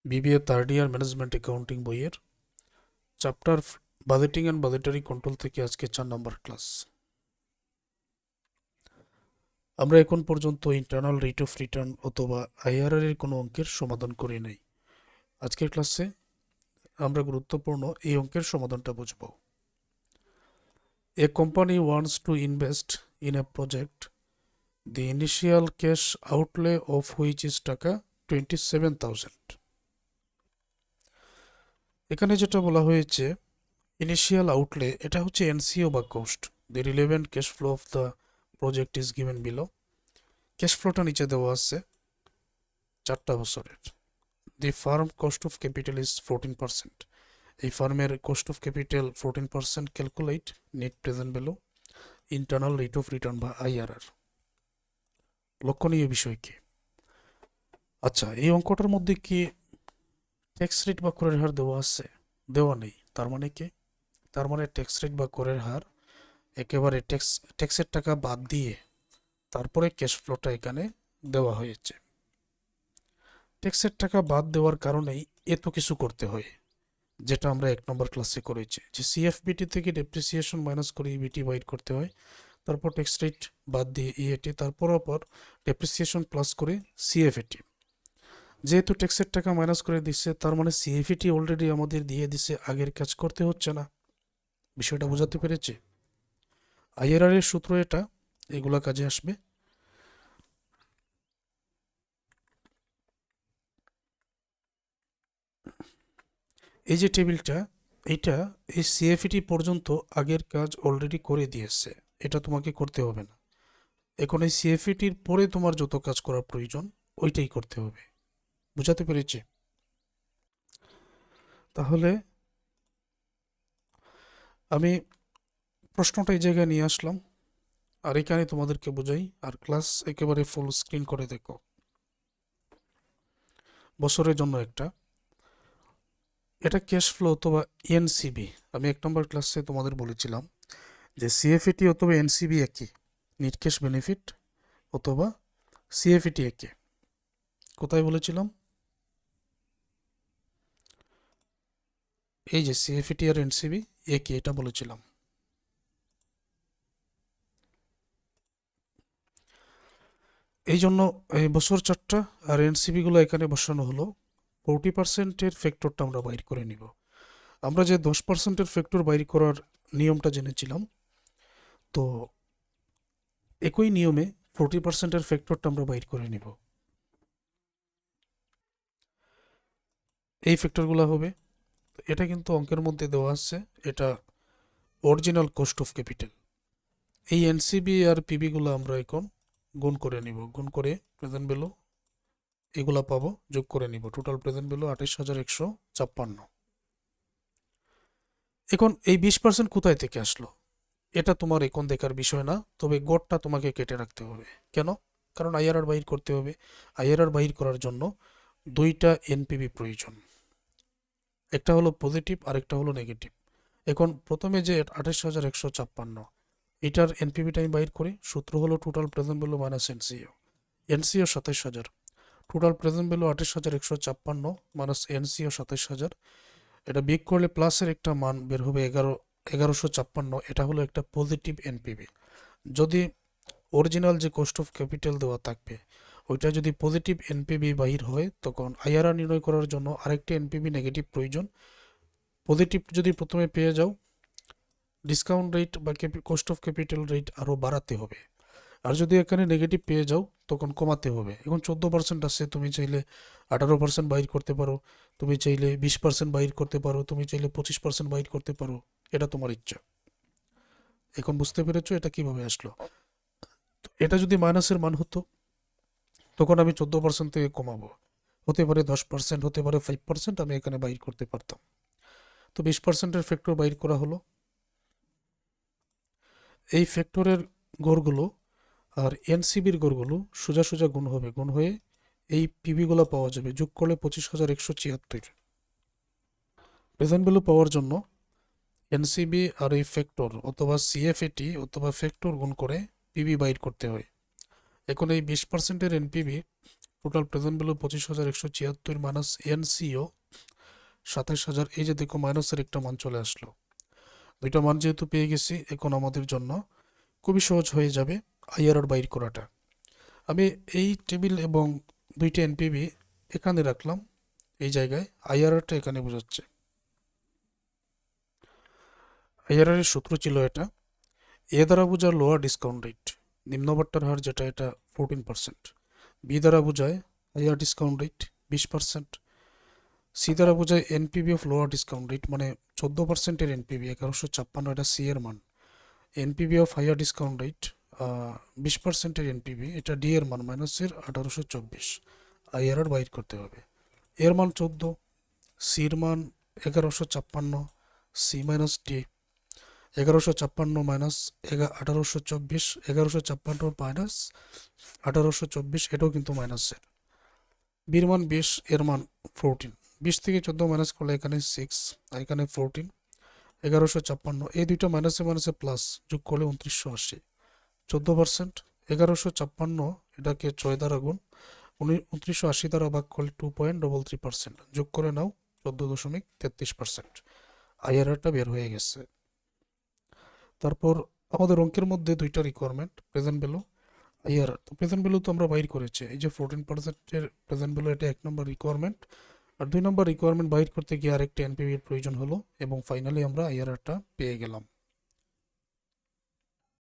BBA third year management accounting বইয়ের chapter budgeting and budgetary control থেকে আজকে 4 number class. আমরা এখন পর্যন্ত ইন্টারনাল রেট অফ রিটার্ন অথবা আইআরআর এর কোনো অঙ্কের সমাধান করি নাই। আজকের ক্লাসে আমরা গুরুত্বপূর্ণ এই অঙ্কের সমাধানটা বুঝব। A company wants to invest in a project, the initial cash outlay of which is taka 27,000। এখানে যেটা বলা হয়েছে ইনিশিয়াল আউটলে, এটা হচ্ছে এনসিও বা cost. The relevant cash flow of the project is given below. Cash ফ্লোটা নিচে দেওয়া আছে 4টা বছরের। The firm cost of capital is 14%। এই ফার্মের cost of capital 14%। Calculate net present value, internal rate of return বা আইআরআর। লক্ষণীয় বিষয় কি? আচ্ছা, এই অঙ্কটার মধ্যে কি ট্যাক্স রেট বা করের হার দেওয়া আছে? দেওয়া নেই। তার মানে কি? তার মানে ট্যাক্স রেট বা করের হার একেবারে ট্যাক্সের টাকা বাদ দিয়ে তারপরে ক্যাশ ফ্লোটা এখানে দেওয়া হয়েছে। ট্যাক্সের টাকা বাদ দেওয়ার কারণেই এত কিছু করতে হয়, যেটা আমরা 1 নম্বর ক্লাসে করেছি, যে সিএফবিটি থেকে ডেপ্রিসিয়েশন মাইনাস করে ইবিটি বাইর করতে হয়, তারপর ট্যাক্স রেট বাদ দিয়ে ইএটি, তারপর ডেপ্রিসিয়েশন প্লাস করে সিএফএটি। যেহেতু ট্যাক্সের টাকা মাইনাস করে দিচ্ছে, তার মানে সিএফএটি অলরেডি আমাদের দিয়ে দিচ্ছে, আগের কাজ করতে হচ্ছে না। বিষয়টা বোঝাতে পেরেছি? আইআরআর এর সূত্র এটা, এগুলা কাজে আসবে। এই যে টেবিলটা, এইটা এই সিএফইটি পর্যন্ত আগের কাজ অলরেডি করে দিয়েছে, এটা তোমাকে করতে হবে না। এখন এই সিএফইটির পরে তোমার যত কাজ করার প্রয়োজন ওইটাই করতে হবে। বুঝাতে পেরেছি? তাহলে আমি প্রশ্নটা এই জায়গায় নিয়ে আসলাম, আর এখানে তোমাদেরকে বোঝাই, আর ক্লাস একেবারে ফুল স্ক্রিন করে দেখো। বছরের জন্য এটা ক্যাশ ফ্লো অথবা এনসিবি। আমি 1 নম্বর ক্লাসে তোমাদের বলেছিলাম যে সিএফইটি অথবা এনসিবি একই, নেট ক্যাশ বেনিফিট অথবা সিএফইটি একই। কোথায় বলেছিলাম? এই যে সিএফইটি আর এনসিবি একই, এটা বলেছিলাম। এই জন্য এই বছর 4টা আর এনসিবিগুলো এখানে বসানো হলো। 40%-এর ফ্যাক্টরটা আমরা বাইর করে নিব। আমরা যে 10%-এর ফ্যাক্টর বাইর করার নিয়মটা জেনেছিলাম, তো একই নিয়মে 40%-এর ফ্যাক্টরটা আমরা বাইর করে নিব। এই ফ্যাক্টরগুলো হবে, এটা কিন্তু অঙ্কের মধ্যে দেওয়া আছে, এটা অরিজিনাল কস্ট অফ ক্যাপিটাল। এই এনসিবি আর পিবিগুলো আমরা এখন গুণ করে নিব, গুণ করে প্রেজেন্ট ভ্যালু এগুলা পাবো, যোগ করে নিব। Total present value 28,156। এখন এই 20% কোথায় থেকে আসলো এটা তোমার এখন দেখার বিষয় না, তবে গড়টা তোমাকে কেটে রাখতে হবে। কেন? কারণ আইআরআর বাহির করতে হবে। আইআরআর বাহির করার জন্য 2টা এনপিভি প্রয়োজন, একটা হলো পজিটিভ আর একটা হলো নেগেটিভ। এখন প্রথমে যে 28,156, এটার এনপিভিটা আমি বাহির করি। সূত্র হলো total present value minus NCO. NCO 27,000, total present value 28,156 minus NCO 27,000। এটা বিয়োগ করলে প্লাসের একটা মান বের হবে 11,156। এটা হলো একটা পজিটিভ এনপিভি। যদি অরিজিনাল যে কস্ট অফ ক্যাপিটাল দেওয়া থাকবে ওইটা যদি পজিটিভ এনপিভি বাহির হয়, তখন আইআরআর নির্ণয় করার জন্য আরেকটা এনপিভি নেগেটিভ প্রয়োজন। পজিটিভ যদি প্রথমে পেয়ে যাও, ডিসকাউন্ট রেট বা কস্ট অফ ক্যাপিটাল রেট আরও বাড়াতে হবে। আর যদি এখানে নেগেটিভ পেয়ে যাও, তখন কমাতে হবে। এখন 14% আছে, তুমি চাইলে 18% বাইর করতে পারো, তুমি চাইলে 20% বাইর করতে পারো, তুমি চাইলে 25% বাইর করতে পারো, এটা তোমার ইচ্ছা। এখন বুঝতে পেরেছো এটা কিভাবে আসলো? তো এটা যদি মাইনাসের মান হতো, তখন আমি 14% থেকে কমাবো, হতে পারে 10%, হতে পারে 5%, আমি এখানে বাইর করতে পারতাম। তো 20%-এর ফ্যাক্টর বাইর করা হলো। এই ফ্যাক্টরের গড়গুলো আর এনসিবির গড়গুলো সোজা সোজা গুণ হবে, গুণ হয়ে এই পিবিগুলো পাওয়া যাবে, যোগ করলে 25,176। প্রেজেন্ট ভ্যালু পাওয়ার জন্য এনসিবি আর এই ফ্যাক্টর অথবা সিএফএটি অথবা ফ্যাক্টর গুণ করে পিবি বাইর করতে হয়। এখন এই 20%-এর NPV total present value 25,176 minus NCO 27,000। এই যে দেখো মাইনাসের একটা মান চলে আসলো। দুইটা মান যেহেতু পেয়ে গেছি, এখন আমাদের জন্য খুবই সহজ হয়ে যাবে আইআরআর বাইর করাটা। আমি এই টেবিল এবং দুইটা এনপিভি এখানে রাখলাম, এই জায়গায় আইআরআরটা এখানে বোঝাচ্ছে। আইআরআর এর সূত্র ছিল এটা, এ দ্বারা বোঝায় লোয়ার ডিসকাউন্ট রেট, নিম্নবাট্টার হার যেটা এটা 14%, বি দ্বারা বোঝায় হাইয়ার ডিসকাউন্ট রেট 20%, সি দ্বারা বোঝায় NPV of lower discount rate মানে 14%-এর এনপিভি 1156, এটা সি এর মান। NPV of higher discount rate 20%-এর এনপিভি, এটা ডি এর মান মাইনাসের 1824। আইআরআর বাইর করতে হবে। এর মান 14, সির মান 1156, C minus D 1156 minus 1824, 1156 minus 1824, এটাও কিন্তু মাইনাসের। বির মান 20, এর মান 14, 20 থেকে 14 মাইনাস করলে এখানে 6, এখানে 14, 1156, এই দুইটা মাইনাসে মাইনাসে প্লাস, যোগ করলে 2980, 14%। 1156 এটাকে 6 দ্বারা গুণ, 2980 দ্বারা ভাগ করলে 2.33%, যোগ করে নাও 14.33%। আইআরআরটা বের হয়ে গেছে। তারপর আমাদের অঙ্কের মধ্যে দুইটা রিকোয়ারমেন্ট, প্রেজেন্ট ভ্যালু, আইআরআর। তো প্রেজেন্ট ভ্যালু তো আমরা বাইর করেছি, এই যে 14%-এর প্রেজেন্ট ভ্যালু, এটা 1 নম্বর রিকোয়ারমেন্ট। আর 2 নম্বর রিকোয়ারমেন্ট বাইর করতে গিয়ে আরেকটা এনপিভি এর প্রয়োজন হলো, এবং ফাইনালি আমরা আইআরআরটা পেয়ে গেলাম।